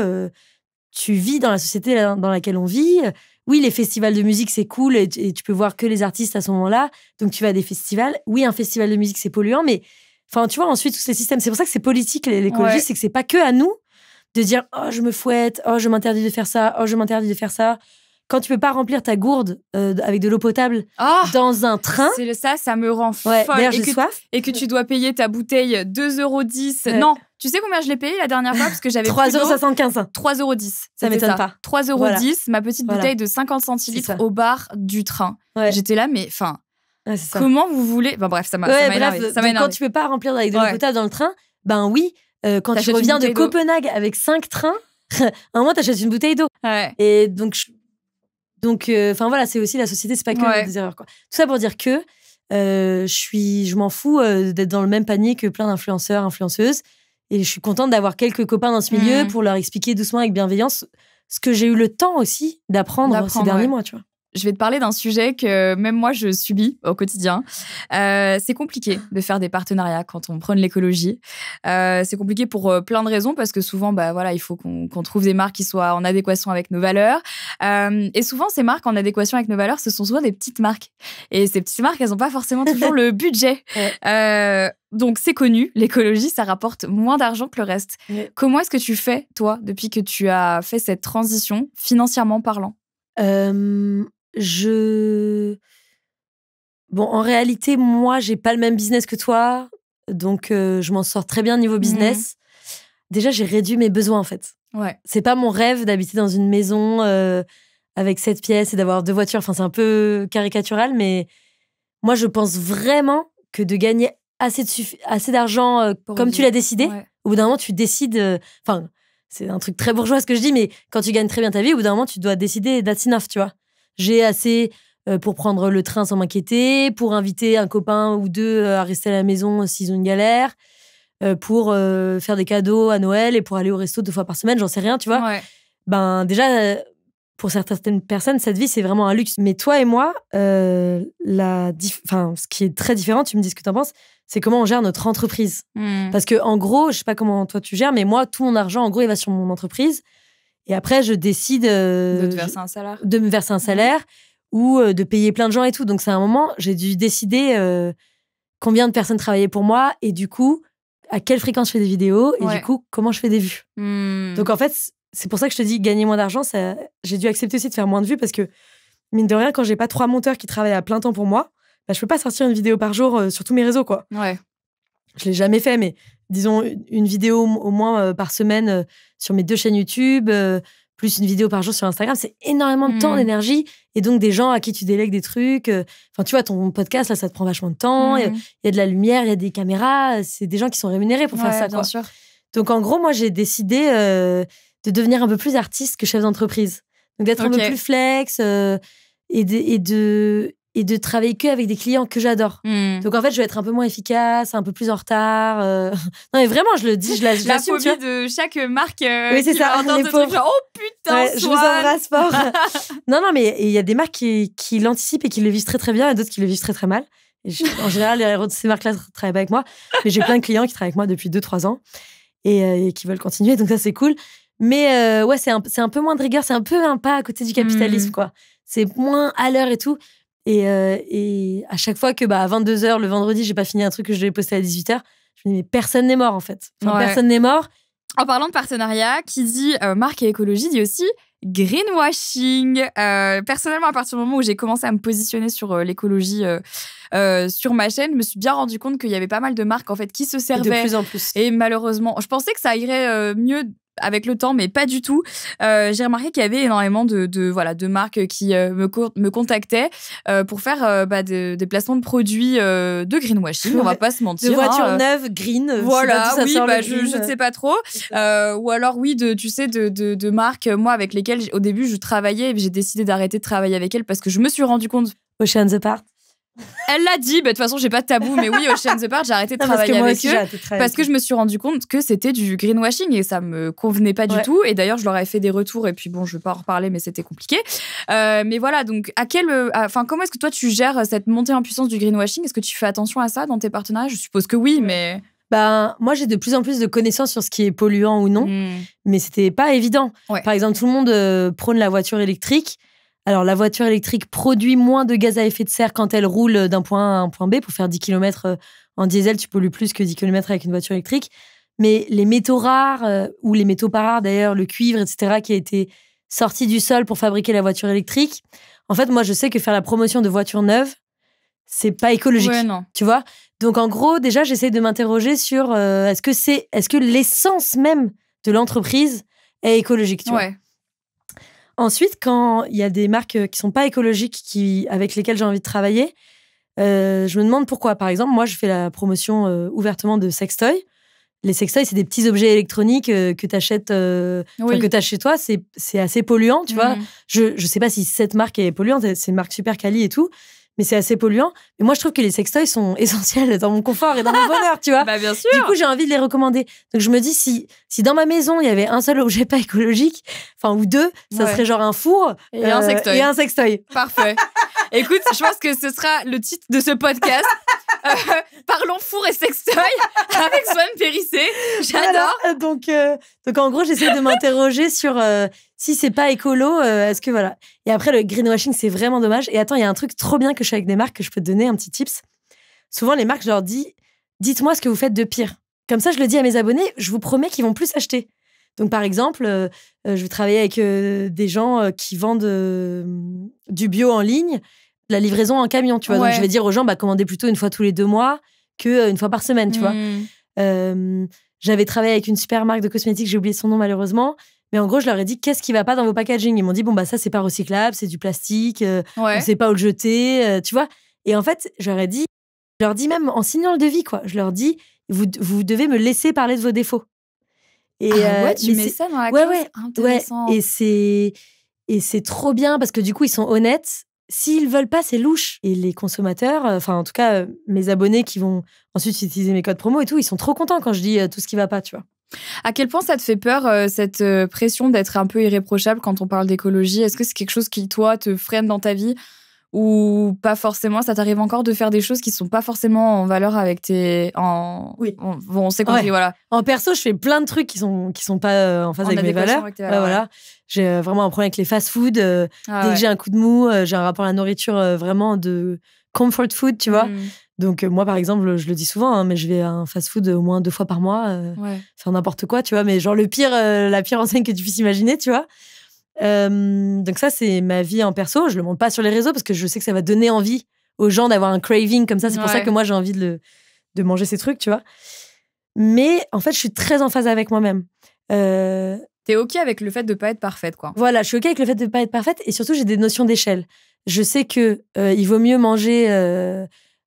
tu vis dans la société dans laquelle on vit. Oui, les festivals de musique, c'est cool et tu peux voir que les artistes à ce moment-là. Donc, tu vas à des festivals. Oui, un festival de musique, c'est polluant, mais enfin, tu vois, ensuite, tous ces systèmes. C'est pour ça que c'est politique, l'écologie, c'est que c'est pas que à nous de dire « Oh, je me fouette. Oh, je m'interdis de faire ça. Oh, je m'interdis de faire ça. » Quand tu peux pas remplir ta gourde avec de l'eau potable dans un train... Ça me rend folle. D'ailleurs, j'ai soif. Et que tu dois payer ta bouteille 2,10 €. Non, tu sais combien je l'ai payé la dernière fois? Parce que j'avais 3,75 €. 3,10 €. Ça m'étonne pas. 3,10 €, ma petite bouteille de 50 centilitres au bar du train. J'étais là, mais enfin, comment vous voulez... Enfin bref, ça m'a énervé. Quand tu peux pas remplir avec de l'eau potable dans le train, oui, quand tu reviens de Copenhague avec 5 trains, à un moment, t'achètes une bouteille d'eau. Ouais. Et donc voilà, c'est aussi la société, c'est pas que des erreurs, quoi. Tout ça pour dire que je m'en fous d'être dans le même panier que plein d'influenceurs, influenceuses. Et je suis contente d'avoir quelques copains dans ce milieu pour leur expliquer doucement avec bienveillance ce que j'ai eu le temps aussi d'apprendre ces derniers mois, tu vois. Je vais te parler d'un sujet que même moi, je subis au quotidien. C'est compliqué de faire des partenariats quand on prône l'écologie. C'est compliqué pour plein de raisons parce que souvent, il faut qu'on trouve des marques qui soient en adéquation avec nos valeurs. Et souvent, ces marques en adéquation avec nos valeurs, ce sont souvent des petites marques. Et ces petites marques, elles n'ont pas forcément toujours le budget. Donc, c'est connu, l'écologie, ça rapporte moins d'argent que le reste. Comment est-ce que tu fais, toi, depuis que tu as fait cette transition, financièrement parlant ? En réalité, moi, j'ai pas le même business que toi, donc je m'en sors très bien niveau business. Déjà, j'ai réduit mes besoins, en fait. Ouais. C'est pas mon rêve d'habiter dans une maison avec 7 pièces et d'avoir 2 voitures. Enfin, c'est un peu caricatural, mais moi, je pense vraiment que de gagner assez d'argent comme tu l'as décidé, au bout d'un moment, tu décides... c'est un truc très bourgeois ce que je dis, mais quand tu gagnes très bien ta vie, au bout d'un moment, tu dois décider that's enough, tu vois. J'ai assez pour prendre le train sans m'inquiéter, pour inviter un copain ou 2 à rester à la maison s'ils ont une galère, pour faire des cadeaux à Noël et pour aller au resto 2 fois par semaine, j'en sais rien, tu vois. Ouais. Déjà, pour certaines personnes, cette vie, c'est vraiment un luxe. Mais toi et moi, ce qui est très différent, tu me dis ce que t'en penses, c'est comment on gère notre entreprise. Parce que en gros, je sais pas comment toi tu gères, mais moi, tout mon argent, en gros, il va sur mon entreprise. Et après, je décide de te verser un salaire. De me verser un salaire ou de payer plein de gens et tout. Donc, c'est un moment, j'ai dû décider combien de personnes travaillaient pour moi et du coup, à quelle fréquence je fais des vidéos et du coup, comment je fais des vues. Donc, en fait, c'est pour ça que je te dis gagner moins d'argent. J'ai dû accepter aussi de faire moins de vues parce que, mine de rien, quand j'ai pas 3 monteurs qui travaillent à plein temps pour moi, je peux pas sortir une vidéo par jour sur tous mes réseaux, quoi. Ouais. Je l'ai jamais fait, mais disons une vidéo au moins par semaine sur mes 2 chaînes YouTube, plus une vidéo par jour sur Instagram, c'est énormément de temps, d'énergie, et donc des gens à qui tu délègues des trucs. Enfin, tu vois, ton podcast, là, ça te prend vachement de temps, il y a de la lumière, il y a des caméras, c'est des gens qui sont rémunérés pour faire ça, bien quoi. Sûr. Donc, en gros, moi, j'ai décidé de devenir un peu plus artiste que chef d'entreprise. Donc, d'être un peu plus flex et de travailler qu'avec des clients que j'adore. Donc, en fait, je vais être un peu moins efficace, un peu plus en retard. Non, mais vraiment, je le dis, je l'assume. La phobie de chaque marque. Oui, c'est ça. Les pauvres. Genre, oh putain, je vous embrasse fort. Non, mais il y a des marques qui l'anticipent et qui le vivent très, très bien, et d'autres qui le vivent très, très mal. Et en général, les héros de ces marques-là ne travaillent pas avec moi. Mais j'ai plein de clients qui travaillent avec moi depuis 2-3 ans et qui veulent continuer. Donc, ça, c'est cool. Mais c'est un peu moins de rigueur. C'est un peu un pas à côté du capitalisme, quoi. C'est moins à l'heure et tout. Et à chaque fois que à 22h le vendredi, j'ai pas fini un truc que je devais poster à 18h, je me dis mais personne n'est mort en fait. Personne n'est mort. En parlant de partenariat, qui dit marque et écologie dit aussi greenwashing. Personnellement, à partir du moment où j'ai commencé à me positionner sur l'écologie sur ma chaîne, je me suis bien rendu compte qu'il y avait pas mal de marques en fait qui se servaient. De plus en plus. Et malheureusement, je pensais que ça irait mieux avec le temps, mais pas du tout. J'ai remarqué qu'il y avait énormément de marques qui me contactaient pour faire des placements de produits de greenwashing, on va pas se mentir. De voitures neuves, green. Voilà, oui, je ne sais pas trop. Ou alors, oui, de marques, moi, avec lesquelles, au début, je travaillais et j'ai décidé d'arrêter de travailler avec elles parce que je me suis rendu compte... Ocean's Apart. Elle l'a dit, de toute façon, j'ai pas de tabou, mais oui, Ocean's Apart, j'ai arrêté de travailler avec eux parce que je me suis rendu compte que c'était du greenwashing et ça me convenait pas du tout. Et d'ailleurs, je leur ai fait des retours et puis bon, je vais pas en reparler, mais c'était compliqué. Mais voilà, donc comment est-ce que toi tu gères cette montée en puissance du greenwashing ? Est-ce que tu fais attention à ça dans tes partenariats ? Je suppose que oui, mais... Moi, j'ai de plus en plus de connaissances sur ce qui est polluant ou non, mais c'était pas évident. Ouais. Par exemple, tout le monde prône la voiture électrique. Alors, la voiture électrique produit moins de gaz à effet de serre quand elle roule d'un point A à un point B. Pour faire 10 km en diesel, tu pollues plus que 10 km avec une voiture électrique. Mais les métaux rares, ou les métaux pas rares d'ailleurs, le cuivre, etc., qui a été sorti du sol pour fabriquer la voiture électrique, en fait, moi, je sais que faire la promotion de voitures neuves, c'est pas écologique. Ouais, non. Tu vois ? Donc, en gros, déjà, j'essaie de m'interroger sur est-ce que l'essence même de l'entreprise est écologique, tu vois ? Ensuite, quand il y a des marques qui sont pas écologiques avec lesquelles j'ai envie de travailler, je me demande pourquoi. Par exemple, moi, je fais la promotion ouvertement de sextoy. les sextoys, c'est des petits objets électroniques que t'achètes, que t'as chez toi. C'est assez polluant, tu vois. Je sais pas si cette marque est polluante, c'est une marque super quali et tout, mais c'est assez polluant. Mais moi, je trouve que les sextoys sont essentiels dans mon confort et dans mon bonheur, tu vois. Bah, bien sûr. Du coup, j'ai envie de les recommander. Donc, je me dis, si dans ma maison, il y avait un seul objet pas écologique, ou deux, ça serait genre un four et un sextoy. Parfait. Écoute, je pense que ce sera le titre de ce podcast. Parlons four et sextoy avec Swan Périssé. J'adore. Voilà. Donc, en gros, j'essaie de m'interroger sur si c'est pas écolo, est-ce que voilà. Et après, le greenwashing, c'est vraiment dommage. Et attends, il y a un truc trop bien que je fais avec des marques que je peux te donner, un petit tips. Souvent, les marques, je leur dis, dites-moi ce que vous faites de pire. Comme ça, je le dis à mes abonnés, je vous promets qu'ils vont plus acheter. Donc, par exemple, je vais travailler avec des gens qui vendent du bio en ligne, la livraison en camion, tu vois. Donc, je vais dire aux gens, commandez plutôt une fois tous les 2 mois qu'une fois par semaine, tu vois. J'avais travaillé avec une super marque de cosmétiques, j'ai oublié son nom malheureusement, mais en gros, je leur ai dit, qu'est-ce qui va pas dans vos packaging? Ils m'ont dit, ça, c'est pas recyclable, c'est du plastique, on sait pas où le jeter, tu vois. Et en fait, je leur dis même en signant le devis, quoi. Je leur dis, vous devez me laisser parler de vos défauts. Et tu mets ça dans la clause. Intéressant. Et c'est trop bien parce que du coup, ils sont honnêtes. S'ils veulent pas, c'est louche. Et les consommateurs, en tout cas, mes abonnés qui vont ensuite utiliser mes codes promo et tout, ils sont trop contents quand je dis tout ce qui va pas, tu vois. À quel point ça te fait peur, cette pression d'être un peu irréprochable quand on parle d'écologie? Est-ce que c'est quelque chose qui, toi, te freine dans ta vie? Ou pas forcément, ça t'arrive encore de faire des choses qui sont pas forcément en valeur avec Oui. On s'est compris, voilà. En perso, je fais plein de trucs qui sont pas en phase avec mes valeurs. Voilà. J'ai vraiment un problème avec les fast-food. Dès que j'ai un coup de mou, j'ai un rapport à la nourriture vraiment de comfort food, tu vois. Donc moi, par exemple, je le dis souvent, mais je vais à un fast-food au moins 2 fois par mois, faire n'importe quoi, tu vois. Mais genre la pire enseigne que tu puisses imaginer, tu vois. Donc ça, c'est ma vie en perso. Je le montre pas sur les réseaux parce que je sais que ça va donner envie aux gens d'avoir un craving comme ça. C'est pour ça que moi, j'ai envie de manger ces trucs, tu vois. Mais en fait, je suis très en phase avec moi-même. T'es OK avec le fait de pas être parfaite, quoi. Voilà, je suis OK avec le fait de pas être parfaite et surtout, j'ai des notions d'échelle. Je sais que il vaut mieux manger,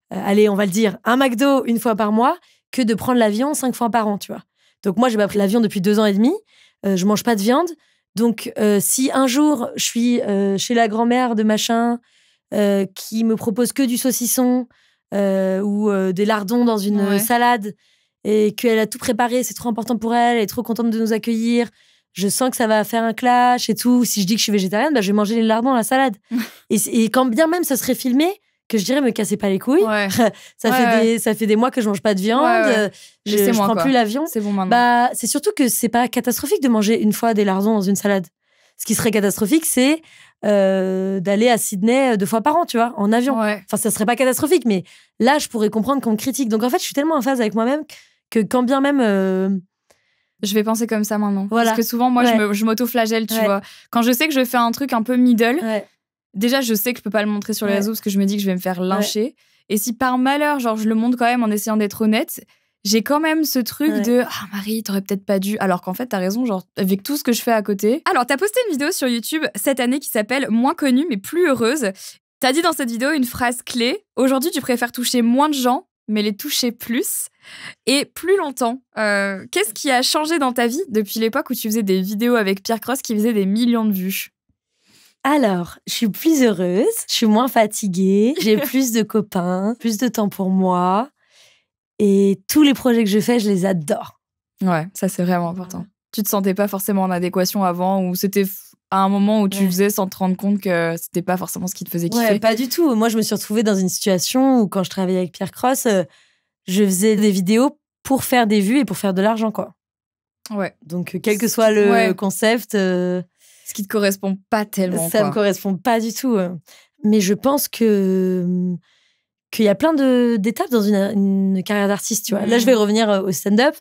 allez, on va le dire, un McDo 1 fois par mois que de prendre l'avion 5 fois par an, tu vois. Donc moi, j'ai pas pris l'avion depuis 2 ans et demi. Je mange pas de viande. Donc, si un jour, je suis chez la grand-mère de machin qui me propose que du saucisson ou des lardons dans une salade et qu'elle a tout préparé, c'est trop important pour elle, elle est trop contente de nous accueillir, je sens que ça va faire un clash et tout. Si je dis que je suis végétarienne, je vais manger les lardons dans la salade. et quand bien même ça serait filmé, que je dirais me cassez pas les couilles. Ça fait des mois que je mange pas de viande. Je prends plus l'avion. C'est bon maintenant. C'est surtout que c'est pas catastrophique de manger 1 fois des lardons dans une salade. Ce qui serait catastrophique, c'est d'aller à Sydney 2 fois par an, tu vois, en avion. Ça serait pas catastrophique, mais là, je pourrais comprendre qu'on me critique. Donc en fait, je suis tellement en phase avec moi-même que quand bien même... Je vais penser comme ça maintenant. Voilà. Parce que souvent, moi, je m'auto-flagelle, tu vois. Quand je sais que je fais un truc un peu middle... Déjà, je sais que je peux pas le montrer sur les réseaux parce que je me dis que je vais me faire lyncher. Et si par malheur, genre, je le montre quand même en essayant d'être honnête, j'ai quand même ce truc de « Ah, Marie, t'aurais peut-être pas dû. » Alors qu'en fait, t'as raison, genre, avec tout ce que je fais à côté. Alors, t'as posté une vidéo sur YouTube cette année qui s'appelle « Moins connue mais plus heureuse ». T'as dit dans cette vidéo une phrase clé. Aujourd'hui, tu préfères toucher moins de gens, mais les toucher plus et plus longtemps. Qu'est-ce qui a changé dans ta vie depuis l'époque où tu faisais des vidéos avec Pierre Cross qui faisaient des millions de vues? Alors, je suis plus heureuse, je suis moins fatiguée, j'ai plus de copains, plus de temps pour moi. Et tous les projets que je fais, je les adore. Ouais, ça, c'est vraiment important. Tu te sentais pas forcément en adéquation avant ou c'était à un moment où tu faisais sans te rendre compte que c'était pas forcément ce qui te faisait kiffer? Ouais, pas du tout. Moi, je me suis retrouvée dans une situation où quand je travaillais avec Pierre Cross, je faisais des vidéos pour faire des vues et pour faire de l'argent, quoi. Ouais. Donc, quel que soit le concept... Ce qui te correspond pas tellement. Ça me correspond pas du tout. Mais je pense qu'il y a plein d'étapes dans une carrière d'artiste, tu vois. Là, je vais revenir au stand-up.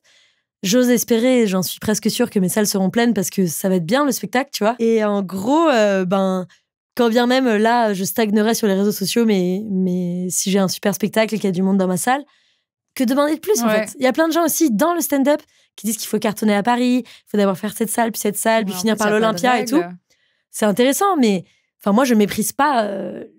J'ose espérer, j'en suis presque sûre que mes salles seront pleines parce que ça va être bien le spectacle, tu vois. Et en gros, quand bien même là, je stagnerai sur les réseaux sociaux, mais si j'ai un super spectacle et qu'il y a du monde dans ma salle, que demander de plus, en fait. Il y a plein de gens aussi dans le stand-up qui disent qu'il faut cartonner à Paris, il faut d'abord faire cette salle, puis finir par l'Olympia et tout. C'est intéressant, mais moi, je méprise pas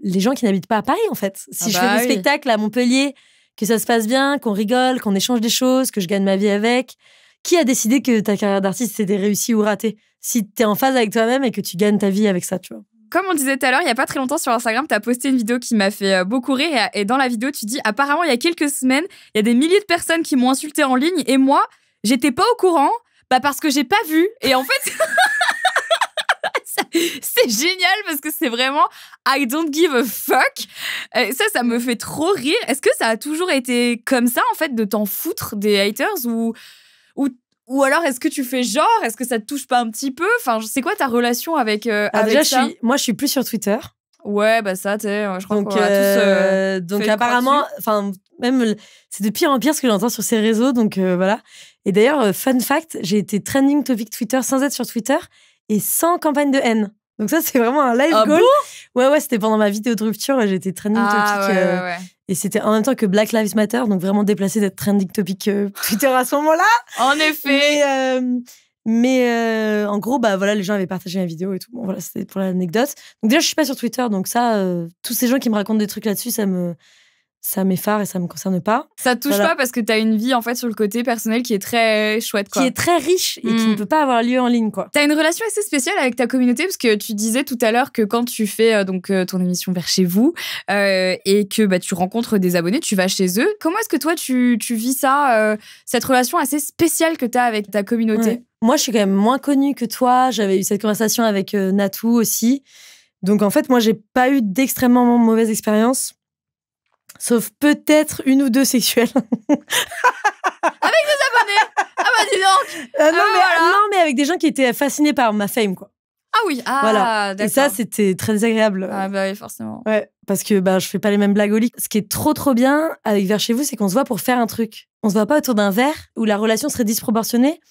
les gens qui n'habitent pas à Paris, en fait. Si je fais des spectacles à Montpellier, que ça se passe bien, qu'on rigole, qu'on échange des choses, que je gagne ma vie avec. Qui a décidé que ta carrière d'artiste c'était réussie ou ratée? Si t'es en phase avec toi-même et que tu gagnes ta vie avec ça, tu vois. Comme on disait tout à l'heure, il y a pas très longtemps sur Instagram, t'as posté une vidéo qui m'a fait beaucoup rire. Et dans la vidéo, tu dis, apparemment, il y a quelques semaines, il y a des milliers de personnes qui m'ont insulté en ligne. Et moi, j'étais pas au courant, parce que j'ai pas vu. Et en fait... C'est génial parce que c'est vraiment I don't give a fuck. Ça me fait trop rire. Est-ce que ça a toujours été comme ça, en fait, de t'en foutre des haters ou alors est-ce que tu fais genre, est-ce que ça te touche pas un petit peu? Enfin, c'est quoi ta relation avec déjà, ça? Moi, je suis plus sur Twitter. Ouais, ça, tu sais, je crois donc, qu'on a tous donc apparemment, enfin, même c'est de pire en pire ce que j'entends sur ces réseaux. Donc voilà. Et d'ailleurs, fun fact, j'ai été trending topic Twitter sans être sur Twitter et sans campagne de haine. Donc ça, c'est vraiment un live goal. Bon ouais, c'était pendant ma vidéo de rupture. J'ai été trending topic. Ouais. Et c'était en même temps que Black Lives Matter, donc vraiment déplacé d'être trending topic Twitter à ce moment-là. En effet. Mais en gros, voilà, les gens avaient partagé ma vidéo et tout. Bon, voilà, c'était pour l'anecdote. Donc déjà, je suis pas sur Twitter, donc ça, tous ces gens qui me racontent des trucs là-dessus, ça m'effare et ça me concerne pas. Ça te touche pas parce que t'as une vie en fait sur le côté personnel qui est très chouette, quoi. Qui est très riche et qui ne peut pas avoir lieu en ligne, quoi. T'as une relation assez spéciale avec ta communauté parce que tu disais tout à l'heure que quand tu fais ton émission Vers chez vous et que tu rencontres des abonnés, tu vas chez eux. Comment est-ce que toi tu vis ça, cette relation assez spéciale que t'as avec ta communauté? Ouais. Moi, je suis quand même moins connue que toi. J'avais eu cette conversation avec Natou aussi. Donc en fait, moi, j'ai pas eu d'extrêmement mauvaise expérience. Sauf peut-être une ou deux sexuelles. Avec des abonnés. Ah dis donc. Non, mais avec des gens qui étaient fascinés par ma fame, quoi. Ah oui, voilà. D'accord. Et ça, c'était très désagréable. Ah oui, forcément. Ouais, parce que je fais pas les mêmes blagues au lit. Ce qui est trop bien avec Vers chez vous, c'est qu'on se voit pour faire un truc. On se voit pas autour d'un verre où la relation serait disproportionnée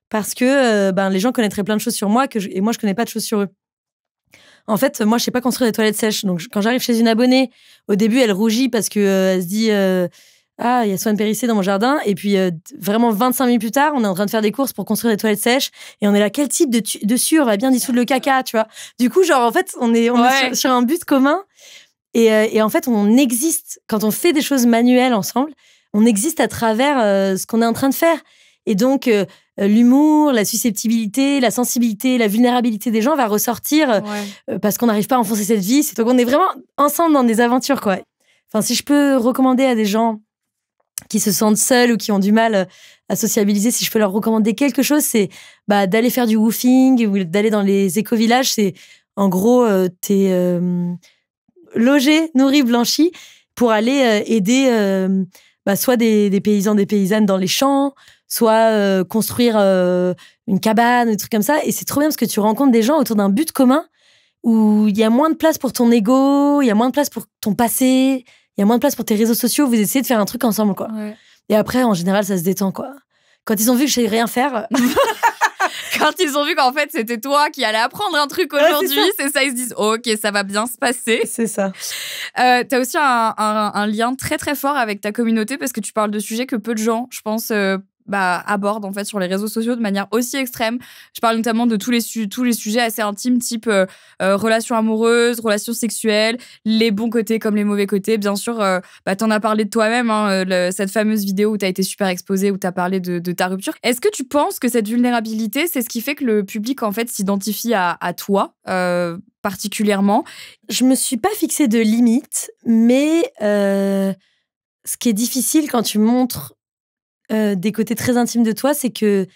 parce que les gens connaîtraient plein de choses sur moi et moi, je connais pas de choses sur eux. En fait, moi, je sais pas construire des toilettes sèches. Donc, quand j'arrive chez une abonnée, au début, elle rougit parce que elle se dit ah, il y a Swan Périssé dans mon jardin. Et puis, vraiment, 25 minutes plus tard, on est en train de faire des courses pour construire des toilettes sèches. Et on est là, quel type de sueur va bien dissoudre le caca, tu vois? Du coup, en fait, on est sur un but commun. Et en fait, on existe. Quand on fait des choses manuelles ensemble, on existe à travers ce qu'on est en train de faire. Et donc, l'humour, la susceptibilité, la sensibilité, la vulnérabilité des gens va ressortir parce qu'on n'arrive pas à enfoncer cette vie. C'est donc on est vraiment ensemble dans des aventures, quoi. Enfin, si je peux recommander à des gens qui se sentent seuls ou qui ont du mal à sociabiliser, si je peux leur recommander quelque chose, c'est d'aller faire du woofing ou d'aller dans les éco-villages. C'est en gros, t'es logé, nourri, blanchi pour aller aider soit des paysans, des paysannes dans les champs, soit construire une cabane, des trucs comme ça. Et c'est trop bien parce que tu rencontres des gens autour d'un but commun où il y a moins de place pour ton ego, il y a moins de place pour ton passé, il y a moins de place pour tes réseaux sociaux. Vous essayez de faire un truc ensemble, quoi. Ouais. Et après, en général, ça se détend, quoi. Quand ils ont vu que je savais rien faire... Quand ils ont vu qu'en fait, c'était toi qui allais apprendre un truc aujourd'hui, c'est ça, ils se disent « Ok, ça va bien se passer. » C'est ça. T'as aussi un lien très, très fort avec ta communauté parce que tu parles de sujets que peu de gens, je pense... aborde en fait sur les réseaux sociaux de manière aussi extrême. Je parle notamment de tous les sujets assez intimes, type relations amoureuses, relations sexuelles, les bons côtés comme les mauvais côtés. Bien sûr, t'en as parlé de toi-même, cette fameuse vidéo où t'as été super exposée, où t'as parlé de ta rupture. Est-ce que tu penses que cette vulnérabilité, c'est ce qui fait que le public en fait s'identifie à toi particulièrement? Je me suis pas fixée de limite, mais ce qui est difficile quand tu montres des côtés très intimes de toi, c'est que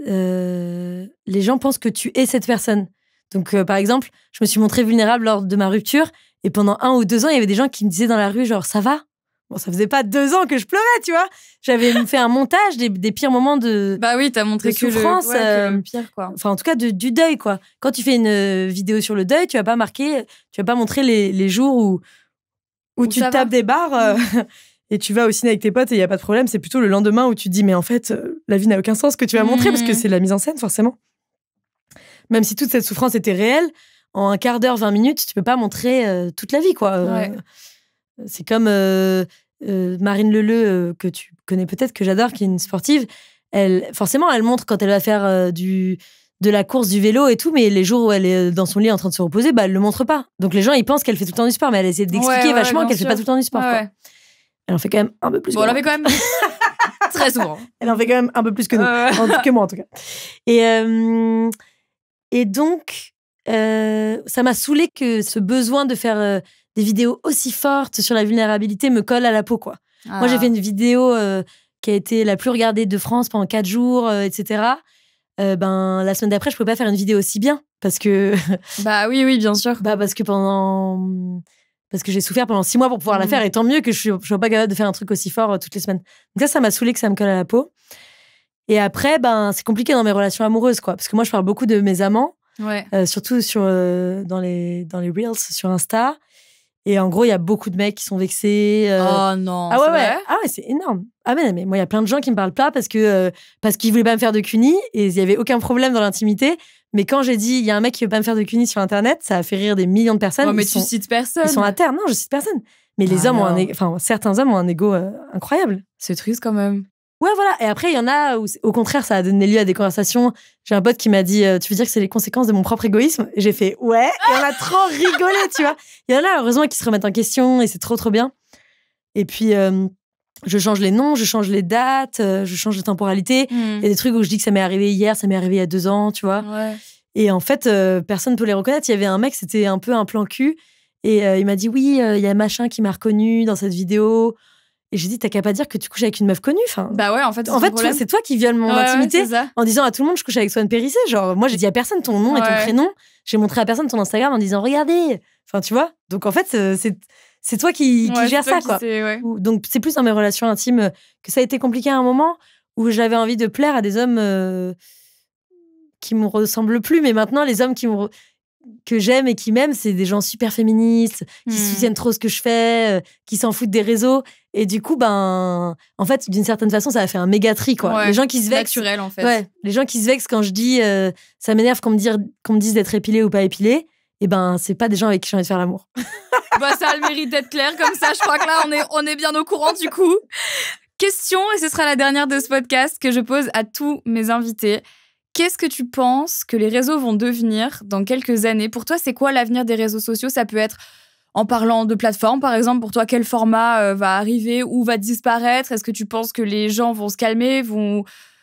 les gens pensent que tu es cette personne. Donc, par exemple, je me suis montrée vulnérable lors de ma rupture et pendant 1 ou 2 ans, il y avait des gens qui me disaient dans la rue, genre, ça va? Bon, ça faisait pas 2 ans que je pleurais, tu vois. J'avais fait un montage des pires moments de oui, t'as montré que souffrance, que le pire, quoi. Enfin, en tout cas, du deuil, quoi. Quand tu fais une vidéo sur le deuil, tu vas pas montrer les jours où tu te tapes des barres et tu vas au ciné avec tes potes et il y a pas de problème. C'est plutôt le lendemain où tu te dis, mais en fait, la vie n'a aucun sens que tu vas montrer parce que c'est de la mise en scène, forcément. Même si toute cette souffrance était réelle, en 15 minutes, 20 minutes, tu peux pas montrer toute la vie, quoi. C'est comme Marine Leleu, que tu connais peut-être, que j'adore, qui est une sportive. Elle montre quand elle va faire de la course, du vélo et tout, mais les jours où elle est dans son lit en train de se reposer, elle le montre pas. Donc les gens, ils pensent qu'elle fait tout le temps du sport, mais elle essaie d'expliquer vachement qu'elle fait pas tout le temps du sport. Quoi. Elle en fait quand même un peu plus bon, que elle en moi. fait quand même très souvent. Elle en fait quand même un peu plus que nous, que moi en tout cas. Et donc, ça m'a saoulée que ce besoin de faire des vidéos aussi fortes sur la vulnérabilité me colle à la peau, quoi. Moi, j'ai fait une vidéo qui a été la plus regardée de France pendant 4 jours, etc. La semaine d'après, je pouvais pas faire une vidéo aussi bien parce que bah oui, bien sûr. Parce que j'ai souffert pendant 6 mois pour pouvoir la faire, et tant mieux que je sois pas capable de faire un truc aussi fort toutes les semaines. Donc ça m'a saoulée que ça me colle à la peau. Et après, c'est compliqué dans mes relations amoureuses, quoi, parce que moi, je parle beaucoup de mes amants, surtout dans les Reels sur Insta. Et en gros, il y a beaucoup de mecs qui sont vexés. Oh non, ah ouais, c'est énorme. Ah mais moi, il y a plein de gens qui me parlent pas parce qu'ils voulaient pas me faire de cuni et il y avait aucun problème dans l'intimité. Mais quand j'ai dit, il y a un mec qui veut pas me faire de cuni sur Internet, ça a fait rire des millions de personnes. Ouais, mais tu cites personne. Ils sont à terre. Non, je cite personne. Mais les hommes certains hommes ont un ego incroyable. C'est triste quand même. Ouais, voilà. Et après, il y en a où, au contraire, ça a donné lieu à des conversations. J'ai un pote qui m'a dit, tu veux dire que c'est les conséquences de mon propre égoïsme? Et j'ai fait, ouais. Et on a trop rigolé, tu vois. Il y en a, heureusement, qui se remettent en question et c'est trop, trop bien. Et puis, je change les noms, je change les dates, je change de temporalité. Il y a des trucs où je dis que ça m'est arrivé hier, ça m'est arrivé il y a 2 ans, tu vois. Ouais. Et en fait, personne ne peut les reconnaître. Il y avait un mec, c'était un peu un plan cul. Et il m'a dit, oui, il y a machin qui m'a reconnu dans cette vidéo. Et j'ai dit, t'as qu'à pas dire que tu couches avec une meuf connue. Enfin, bah ouais, en fait, c'est toi qui violes mon intimité en disant à tout le monde, je couche avec Swan Périssé. Genre, moi, j'ai dit à personne ton nom et ton prénom. J'ai montré à personne ton Instagram en disant, regardez. Enfin, tu vois. Donc, en fait, c'est toi qui gères ça, quoi. Donc, c'est plus dans mes relations intimes que ça a été compliqué à un moment où j'avais envie de plaire à des hommes qui me ressemblent plus. Mais maintenant, les hommes que j'aime et qui m'aiment, c'est des gens super féministes, qui soutiennent trop ce que je fais, qui s'en foutent des réseaux. Et du coup, en fait, d'une certaine façon, ça a fait un méga tri, quoi. Ouais, les gens qui se vexent. Naturel, en fait. Ouais, les gens qui se vexent quand je dis ça m'énerve qu'on me dise d'être épilé ou pas épilé. Et c'est pas des gens avec qui j'ai envie de faire l'amour. Ça a le mérite d'être clair comme ça. Je crois que là, on est bien au courant du coup. Question, et ce sera la dernière de ce podcast que je pose à tous mes invités. Qu'est-ce que tu penses que les réseaux vont devenir dans quelques années? Pour toi, c'est quoi l'avenir des réseaux sociaux? Ça peut être en parlant de plateforme, par exemple. Pour toi, quel format va arriver ou va disparaître? Est-ce que tu penses que les gens vont se calmer,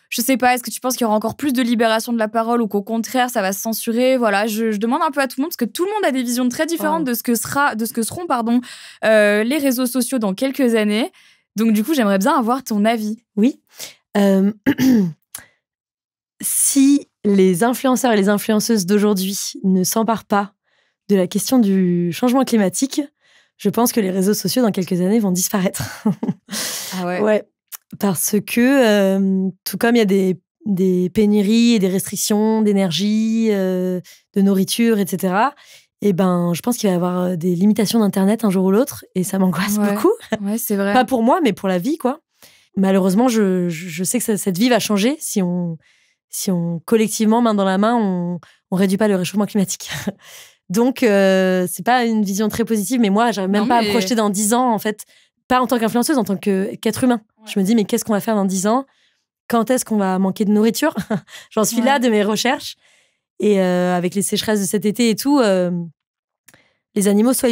je sais pas, est-ce que tu penses qu'il y aura encore plus de libération de la parole ou qu'au contraire, ça va se censurer? Voilà, je demande un peu à tout le monde parce que tout le monde a des visions très différentes de ce que seront les réseaux sociaux dans quelques années. Donc, du coup, j'aimerais bien avoir ton avis. Oui. Si les influenceurs et les influenceuses d'aujourd'hui ne s'emparent pas de la question du changement climatique, je pense que les réseaux sociaux, dans quelques années, vont disparaître. Ah ouais? Ouais. Parce que, tout comme il y a des pénuries et des restrictions d'énergie, de nourriture, etc., je pense qu'il va y avoir des limitations d'Internet un jour ou l'autre, et ça m'angoisse beaucoup. Ouais, c'est vrai. Pas pour moi, mais pour la vie, quoi. Malheureusement, je sais que cette vie va changer si on collectivement, main dans la main, on réduit pas le réchauffement climatique. Donc, c'est pas une vision très positive, mais moi, j'arrive même pas à me projeter dans 10 ans, en fait. Pas en tant qu'influenceuse, en tant qu'être humain. Ouais. Je me dis, mais qu'est-ce qu'on va faire dans 10 ans? Quand est-ce qu'on va manquer de nourriture? J'en suis là de mes recherches. Et avec les sécheresses de cet été et tout, les animaux, soit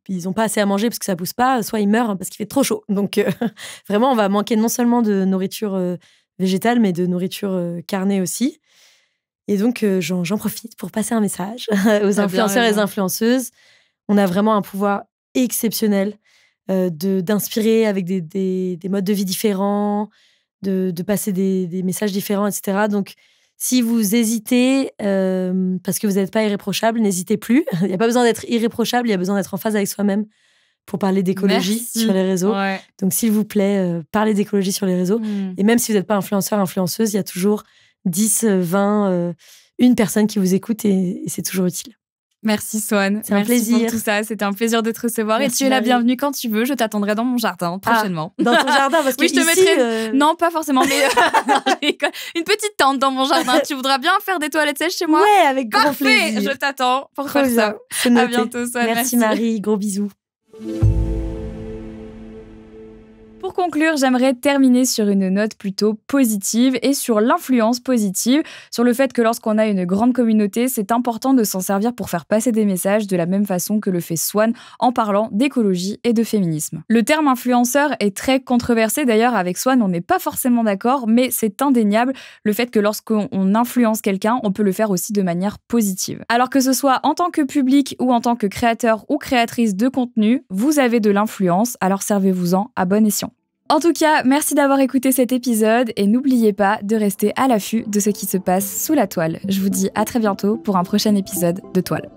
ils ont pas assez à manger parce que ça pousse pas, soit ils meurent parce qu'il fait trop chaud. Donc, vraiment, on va manquer non seulement de nourriture végétale, mais de nourriture carnée aussi. Et donc, j'en profite pour passer un message aux influenceurs et les influenceuses. On a vraiment un pouvoir exceptionnel d'inspirer avec des modes de vie différents, de passer des messages différents, etc. Donc, si vous hésitez parce que vous n'êtes pas irréprochable, n'hésitez plus. Il n'y a pas besoin d'être irréprochable, il y a besoin d'être en phase avec soi-même pour parler d'écologie sur les réseaux. Ouais. Donc, s'il vous plaît, parlez d'écologie sur les réseaux. Et même si vous n'êtes pas influenceur, influenceuse, il y a toujours 10, 20, une personne qui vous écoute et c'est toujours utile. Merci Swan. C'est un plaisir. Pour tout ça. C'était un plaisir de te recevoir. Merci, et tu es la bienvenue quand tu veux. Je t'attendrai dans mon jardin prochainement. Dans ton jardin parce que je te mettrai. Non, pas forcément, mais une petite tente dans mon jardin. Tu voudras bien faire des toilettes sèches chez moi? Ouais, avec grand plaisir. Je t'attends pour faire ça. À bientôt, Swan. Merci Marie. Gros bisous. Pour conclure, j'aimerais terminer sur une note plutôt positive et sur l'influence positive, sur le fait que lorsqu'on a une grande communauté, c'est important de s'en servir pour faire passer des messages de la même façon que le fait Swan en parlant d'écologie et de féminisme. Le terme influenceur est très controversé d'ailleurs, avec Swan on n'est pas forcément d'accord, mais c'est indéniable le fait que lorsqu'on influence quelqu'un, on peut le faire aussi de manière positive. Alors que ce soit en tant que public ou en tant que créateur ou créatrice de contenu, vous avez de l'influence, alors servez-vous-en à bon escient. En tout cas, merci d'avoir écouté cet épisode et n'oubliez pas de rester à l'affût de ce qui se passe sous la toile. Je vous dis à très bientôt pour un prochain épisode de Toile.